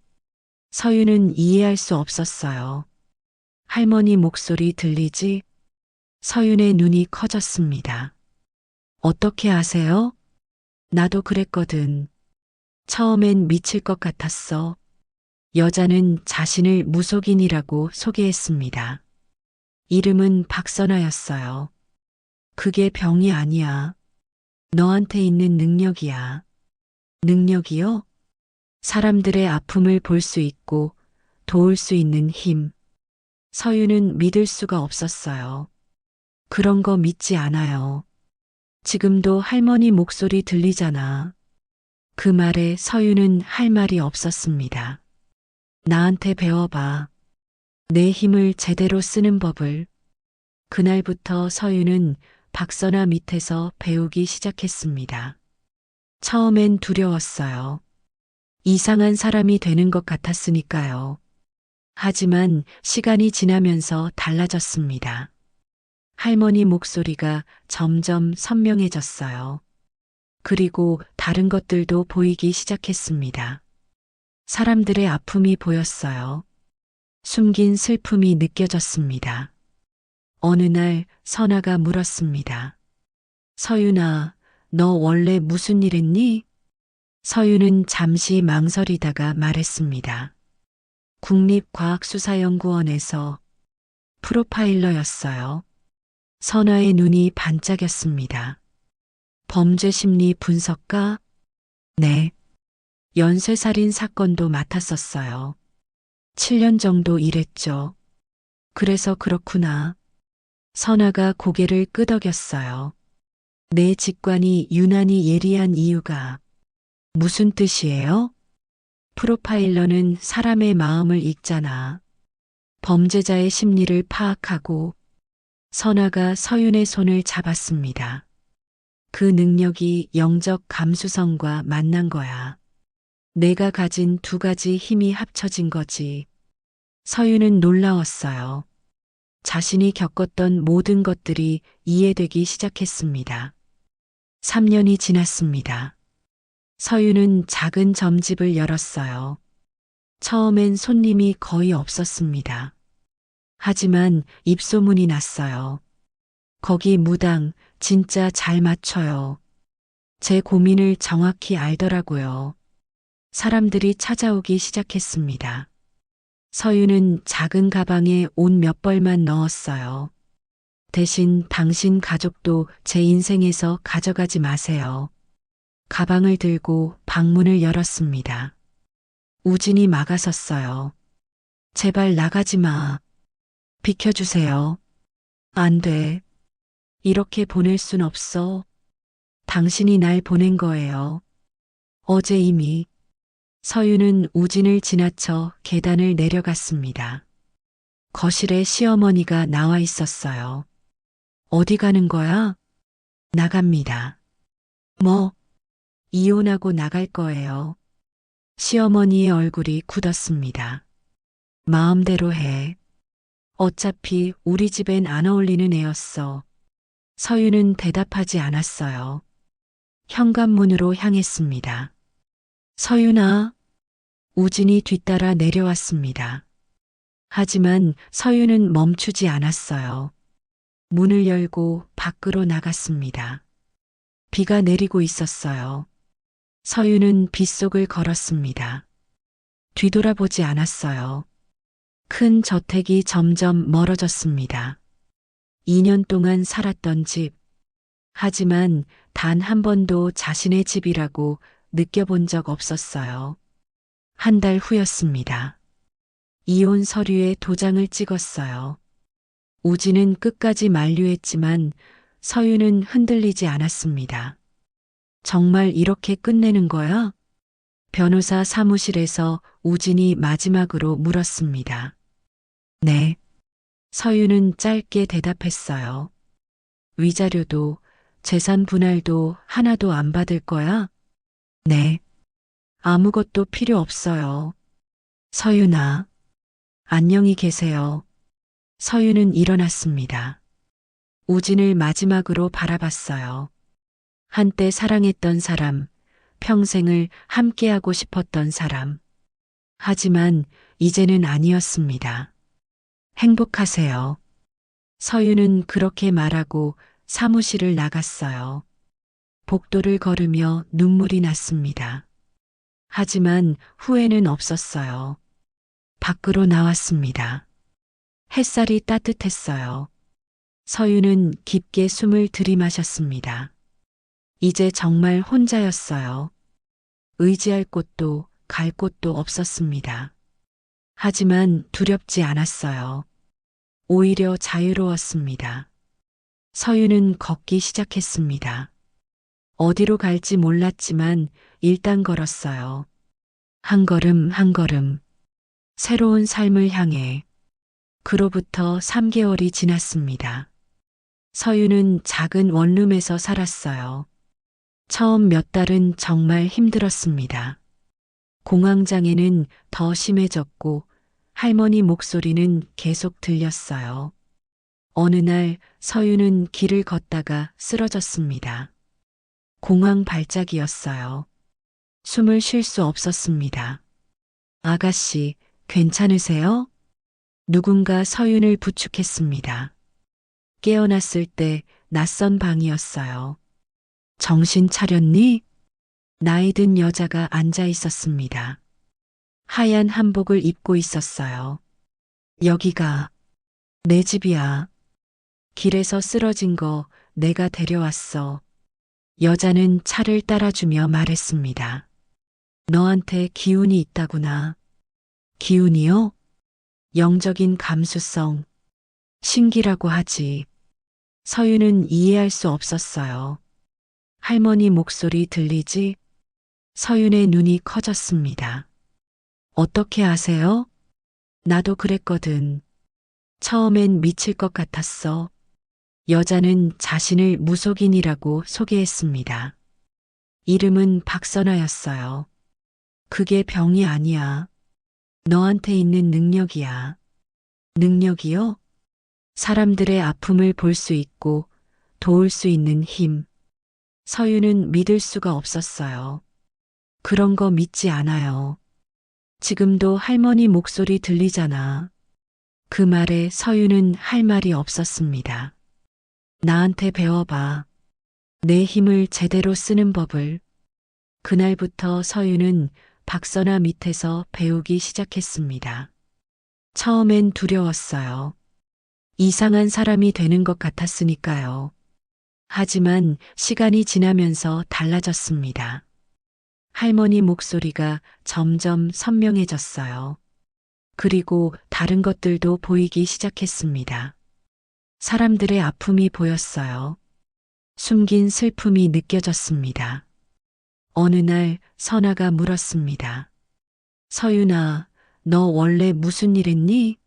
서윤은 이해할 수 없었어요. 할머니 목소리 들리지? 서윤의 눈이 커졌습니다. 어떻게 아세요? 나도 그랬거든. 처음엔 미칠 것 같았어. 여자는 자신을 무속인이라고 소개했습니다. 이름은 박선아였어요. 그게 병이 아니야. 너한테 있는 능력이야. 능력이요? 사람들의 아픔을 볼 수 있고 도울 수 있는 힘. 서유는 믿을 수가 없었어요. 그런 거 믿지 않아요. 지금도 할머니 목소리 들리잖아. 그 말에 서유는 할 말이 없었습니다. 나한테 배워봐. 내 힘을 제대로 쓰는 법을. 그날부터 서유는 박선아 밑에서 배우기 시작했습니다. 처음엔 두려웠어요. 이상한 사람이 되는 것 같았으니까요. 하지만 시간이 지나면서 달라졌습니다. 할머니 목소리가 점점 선명해졌어요. 그리고 다른 것들도 보이기 시작했습니다. 사람들의 아픔이 보였어요. 숨긴 슬픔이 느껴졌습니다. 어느 날 선아가 물었습니다. 서윤아, 너 원래 무슨 일 했니? 서윤은 잠시 망설이다가 말했습니다. 국립과학수사연구원에서 프로파일러였어요. 선아의 눈이 반짝였습니다. 범죄심리 분석가? 네. 연쇄살인 사건도 맡았었어요. 7년 정도 일했죠. 그래서 그렇구나. 선아가 고개를 끄덕였어요. 내 직관이 유난히 예리한 이유가 무슨 뜻이에요? 프로파일러는 사람의 마음을 읽잖아. 범죄자의 심리를 파악하고. 선아가 서윤의 손을 잡았습니다. 그 능력이 영적 감수성과 만난 거야. 내가 가진 두 가지 힘이 합쳐진 거지. 서윤은 놀라웠어요. 자신이 겪었던 모든 것들이 이해되기 시작했습니다. 3년이 지났습니다. 서윤은 작은 점집을 열었어요. 처음엔 손님이 거의 없었습니다. 하지만 입소문이 났어요. 거기 무당 진짜 잘 맞춰요. 제 고민을 정확히 알더라고요. 사람들이 찾아오기 시작했습니다. 서윤은 작은 가방에 옷 몇 벌만 넣었어요. 대신 당신 가족도 제 인생에서 가져가지 마세요. 가방을 들고 방문을 열었습니다. 우진이 막아섰어요. 제발 나가지 마. 비켜주세요. 안 돼. 이렇게 보낼 순 없어. 당신이 날 보낸 거예요. 어제 이미. 서윤은 우진을 지나쳐 계단을 내려갔습니다. 거실에 시어머니가 나와 있었어요. 어디 가는 거야? 나갑니다. 뭐? 이혼하고 나갈 거예요. 시어머니의 얼굴이 굳었습니다. 마음대로 해. 어차피 우리 집엔 안 어울리는 애였어. 서윤은 대답하지 않았어요. 현관문으로 향했습니다. 서윤아. 우진이 뒤따라 내려왔습니다. 하지만 서윤은 멈추지 않았어요. 문을 열고 밖으로 나갔습니다. 비가 내리고 있었어요. 서윤은 빗속을 걸었습니다. 뒤돌아보지 않았어요. 큰 저택이 점점 멀어졌습니다. 2년 동안 살았던 집. 하지만 단 한 번도 자신의 집이라고 느껴본 적 없었어요. 한 달 후였습니다. 이혼 서류에 도장을 찍었어요. 우진은 끝까지 만류했지만 서윤은 흔들리지 않았습니다. 정말 이렇게 끝내는 거야? 변호사 사무실에서 우진이 마지막으로 물었습니다. 네. 서윤은 짧게 대답했어요. 위자료도 재산 분할도 하나도 안 받을 거야? 네. 아무것도 필요 없어요. 서윤아, 안녕히 계세요. 서윤은 일어났습니다. 우진을 마지막으로 바라봤어요. 한때 사랑했던 사람, 평생을 함께하고 싶었던 사람. 하지만 이제는 아니었습니다. 행복하세요. 서윤은 그렇게 말하고 사무실을 나갔어요. 복도를 걸으며 눈물이 났습니다. 하지만 후회는 없었어요. 밖으로 나왔습니다. 햇살이 따뜻했어요. 서윤은 깊게 숨을 들이마셨습니다. 이제 정말 혼자였어요. 의지할 곳도 갈 곳도 없었습니다. 하지만 두렵지 않았어요. 오히려 자유로웠습니다. 서윤은 걷기 시작했습니다. 어디로 갈지 몰랐지만 일단 걸었어요. 한 걸음 한 걸음. 새로운 삶을 향해. 그로부터 3개월이 지났습니다. 서윤은 작은 원룸에서 살았어요. 처음 몇 달은 정말 힘들었습니다. 공황장애는 더 심해졌고 할머니 목소리는 계속 들렸어요. 어느 날 서윤은 길을 걷다가 쓰러졌습니다. 공황 발작이었어요. 숨을 쉴 수 없었습니다. 아가씨, 괜찮으세요? 누군가 서윤을 부축했습니다. 깨어났을 때 낯선 방이었어요. 정신 차렸니? 나이 든 여자가 앉아 있었습니다. 하얀 한복을 입고 있었어요. 여기가 내 집이야. 길에서 쓰러진 거 내가 데려왔어. 여자는 차를 따라주며 말했습니다. 너한테 기운이 있다구나. 기운이요? 영적인 감수성. 신기라고 하지. 서윤은 이해할 수 없었어요. 할머니 목소리 들리지? 서윤의 눈이 커졌습니다. 어떻게 아세요? 나도 그랬거든. 처음엔 미칠 것 같았어. 여자는 자신을 무속인이라고 소개했습니다. 이름은 박선아였어요. 그게 병이 아니야. 너한테 있는 능력이야. 능력이요? 사람들의 아픔을 볼 수 있고 도울 수 있는 힘. 서윤은 믿을 수가 없었어요. 그런 거 믿지 않아요. 지금도 할머니 목소리 들리잖아. 그 말에 서윤은 할 말이 없었습니다. 나한테 배워봐. 내 힘을 제대로 쓰는 법을. 그날부터 서윤은 박선아 밑에서 배우기 시작했습니다. 처음엔 두려웠어요. 이상한 사람이 되는 것 같았으니까요. 하지만 시간이 지나면서 달라졌습니다. 할머니 목소리가 점점 선명해졌어요. 그리고 다른 것들도 보이기 시작했습니다. 사람들의 아픔이 보였어요. 숨긴 슬픔이 느껴졌습니다. 어느 날 선아가 물었습니다. 서윤아, 너 원래 무슨 일 했니?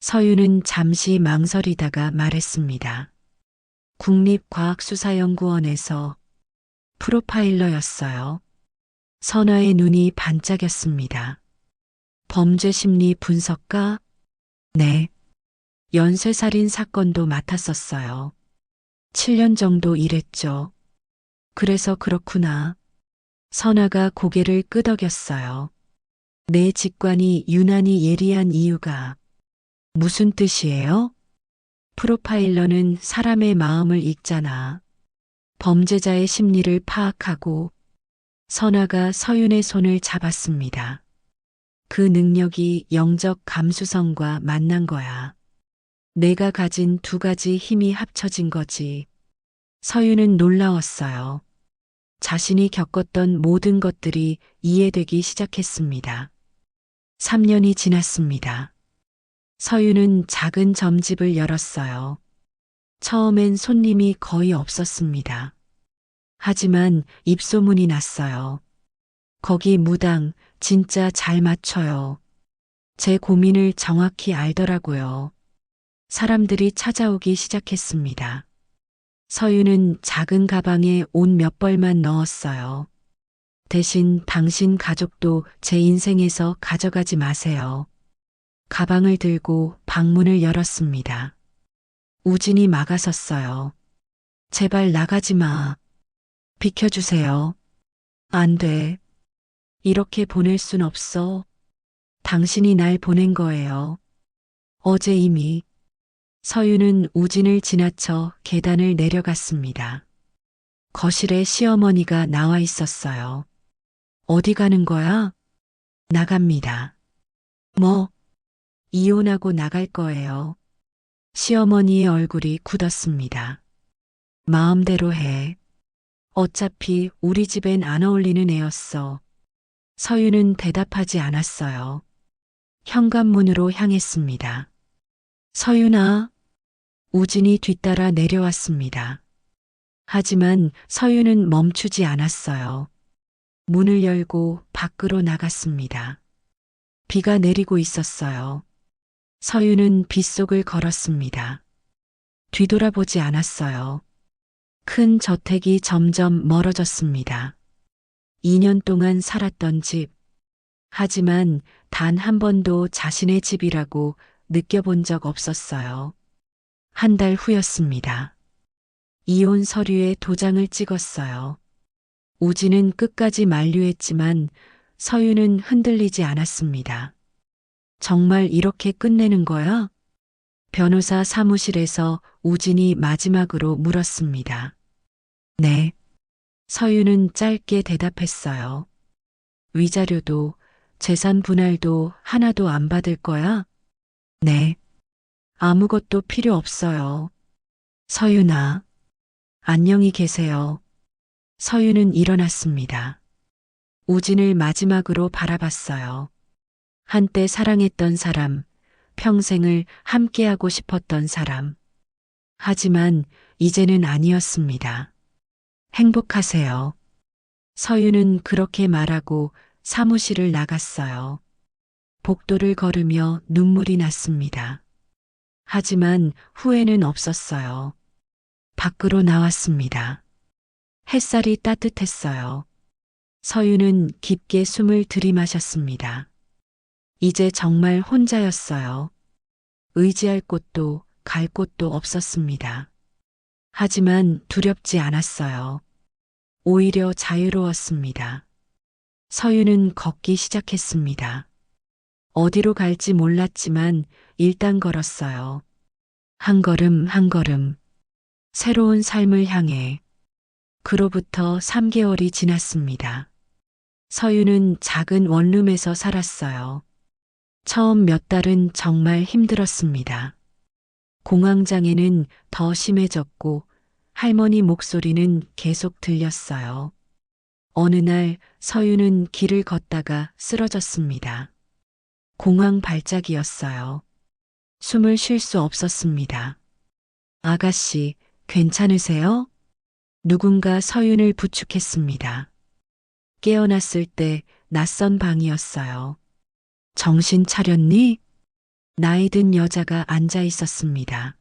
서윤은 잠시 망설이다가 말했습니다. 국립과학수사연구원에서 프로파일러였어요. 선아의 눈이 반짝였습니다. 범죄심리 분석가? 네. 연쇄살인 사건도 맡았었어요. 7년 정도 일했죠. 그래서 그렇구나. 선아가 고개를 끄덕였어요. 내 직관이 유난히 예리한 이유가 무슨 뜻이에요? 프로파일러는 사람의 마음을 읽잖아. 범죄자의 심리를 파악하고. 선아가 서윤의 손을 잡았습니다. 그 능력이 영적 감수성과 만난 거야. 내가 가진 두 가지 힘이 합쳐진 거지. 서윤은 놀라웠어요. 자신이 겪었던 모든 것들이 이해되기 시작했습니다. 3년이 지났습니다. 서유는 작은 점집을 열었어요. 처음엔 손님이 거의 없었습니다. 하지만 입소문이 났어요. 거기 무당 진짜 잘 맞춰요. 제 고민을 정확히 알더라고요. 사람들이 찾아오기 시작했습니다. 서유는 작은 가방에 옷 몇 벌만 넣었어요. 대신 당신 가족도 제 인생에서 가져가지 마세요. 가방을 들고 방문을 열었습니다. 우진이 막아섰어요. 제발 나가지 마. 비켜주세요. 안 돼. 이렇게 보낼 순 없어. 당신이 날 보낸 거예요. 어제 이미. 서유는 우진을 지나쳐 계단을 내려갔습니다. 거실에 시어머니가 나와 있었어요. 어디 가는 거야? 나갑니다. 뭐? 이혼하고 나갈 거예요. 시어머니의 얼굴이 굳었습니다. 마음대로 해. 어차피 우리 집엔 안 어울리는 애였어. 서유는 대답하지 않았어요. 현관문으로 향했습니다. 서유나, 우진이 뒤따라 내려왔습니다. 하지만 서유는 멈추지 않았어요. 문을 열고 밖으로 나갔습니다. 비가 내리고 있었어요. 서유는 빗속을 걸었습니다. 뒤돌아보지 않았어요. 큰 저택이 점점 멀어졌습니다. 2년 동안 살았던 집. 하지만 단 한 번도 자신의 집이라고 느껴본 적 없었어요. 한 달 후였습니다. 이혼 서류에 도장을 찍었어요. 우진은 끝까지 만류했지만 서유는 흔들리지 않았습니다. 정말 이렇게 끝내는 거야? 변호사 사무실에서 우진이 마지막으로 물었습니다. 네. 서유는 짧게 대답했어요. 위자료도 재산 분할도 하나도 안 받을 거야? 네. 아무것도 필요 없어요. 서유나. 안녕히 계세요. 서유는 일어났습니다. 우진을 마지막으로 바라봤어요. 한때 사랑했던 사람, 평생을 함께하고 싶었던 사람. 하지만 이제는 아니었습니다. 행복하세요. 서유는 그렇게 말하고 사무실을 나갔어요. 복도를 걸으며 눈물이 났습니다. 하지만 후회는 없었어요. 밖으로 나왔습니다. 햇살이 따뜻했어요. 서유는 깊게 숨을 들이마셨습니다. 이제 정말 혼자였어요. 의지할 곳도 갈 곳도 없었습니다. 하지만 두렵지 않았어요. 오히려 자유로웠습니다. 서유는 걷기 시작했습니다. 어디로 갈지 몰랐지만 일단 걸었어요. 한 걸음 한 걸음. 새로운 삶을 향해. 그로부터 3개월이 지났습니다. 서유는 작은 원룸에서 살았어요. 처음 몇 달은 정말 힘들었습니다. 공황장애는 더 심해졌고 할머니 목소리는 계속 들렸어요. 어느 날 서유는 길을 걷다가 쓰러졌습니다. 공황 발작이었어요. 숨을 쉴 수 없었습니다. 아가씨, 괜찮으세요? 누군가 서윤을 부축했습니다. 깨어났을 때 낯선 방이었어요. 정신 차렸니? 나이 든 여자가 앉아 있었습니다.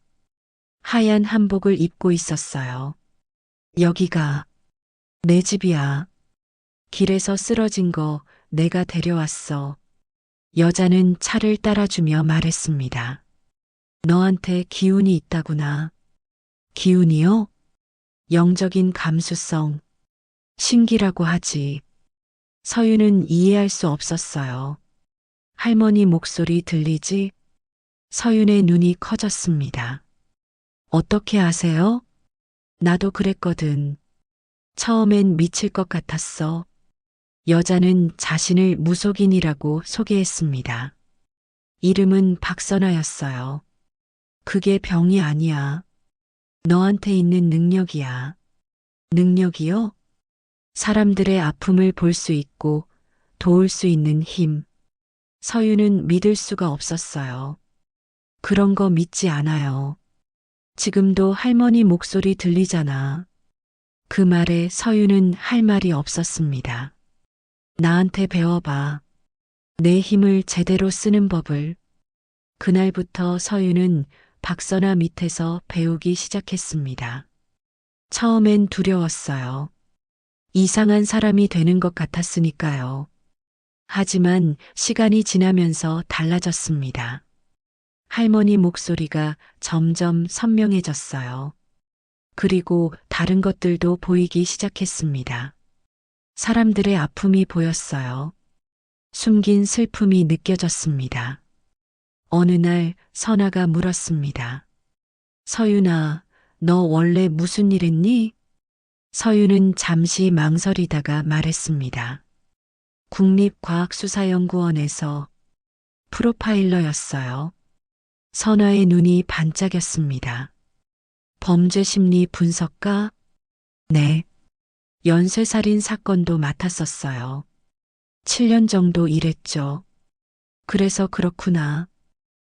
하얀 한복을 입고 있었어요. 여기가 내 집이야. 길에서 쓰러진 거 내가 데려왔어. 여자는 차를 따라주며 말했습니다. 너한테 기운이 있다구나. 기운이요? 영적인 감수성. 신기라고 하지. 서유는 이해할 수 없었어요. 할머니 목소리 들리지? 서윤의 눈이 커졌습니다. 어떻게 아세요? 나도 그랬거든. 처음엔 미칠 것 같았어. 여자는 자신을 무속인이라고 소개했습니다. 이름은 박선아였어요. 그게 병이 아니야. 너한테 있는 능력이야. 능력이요? 사람들의 아픔을 볼 수 있고 도울 수 있는 힘. 서유는 믿을 수가 없었어요. 그런 거 믿지 않아요. 지금도 할머니 목소리 들리잖아. 그 말에 서유는 할 말이 없었습니다. 나한테 배워봐. 내 힘을 제대로 쓰는 법을. 그날부터 서유는 박선아 밑에서 배우기 시작했습니다. 처음엔 두려웠어요. 이상한 사람이 되는 것 같았으니까요. 하지만 시간이 지나면서 달라졌습니다. 할머니 목소리가 점점 선명해졌어요. 그리고 다른 것들도 보이기 시작했습니다. 사람들의 아픔이 보였어요. 숨긴 슬픔이 느껴졌습니다. 어느 날 선아가 물었습니다. 서윤아, 너 원래 무슨 일 했니? 서윤은 잠시 망설이다가 말했습니다. 국립과학수사연구원에서 프로파일러였어요. 선아의 눈이 반짝였습니다. 범죄 심리 분석가? 네. 연쇄살인 사건도 맡았었어요. 7년 정도 일했죠. 그래서 그렇구나.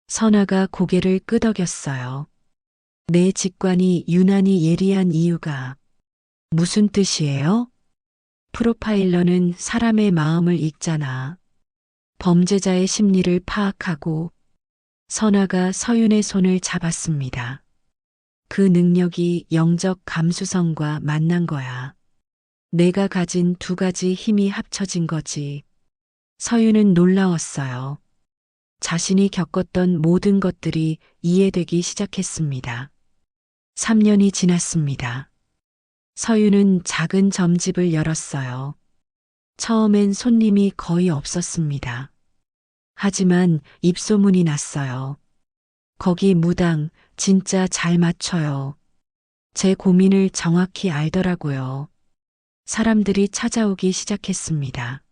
선아가 고개를 끄덕였어요. 내 직관이 유난히 예리한 이유가 무슨 뜻이에요? 프로파일러는 사람의 마음을 읽잖아. 범죄자의 심리를 파악하고. 선아가 서윤의 손을 잡았습니다. 그 능력이 영적 감수성과 만난 거야. 내가 가진 두 가지 힘이 합쳐진 거지. 서윤은 놀라웠어요. 자신이 겪었던 모든 것들이 이해되기 시작했습니다. 3년이 지났습니다. 서윤은 작은 점집을 열었어요. 처음엔 손님이 거의 없었습니다. 하지만 입소문이 났어요. 거기 무당 진짜 잘 맞춰요. 제 고민을 정확히 알더라고요. 사람들이 찾아오기 시작했습니다.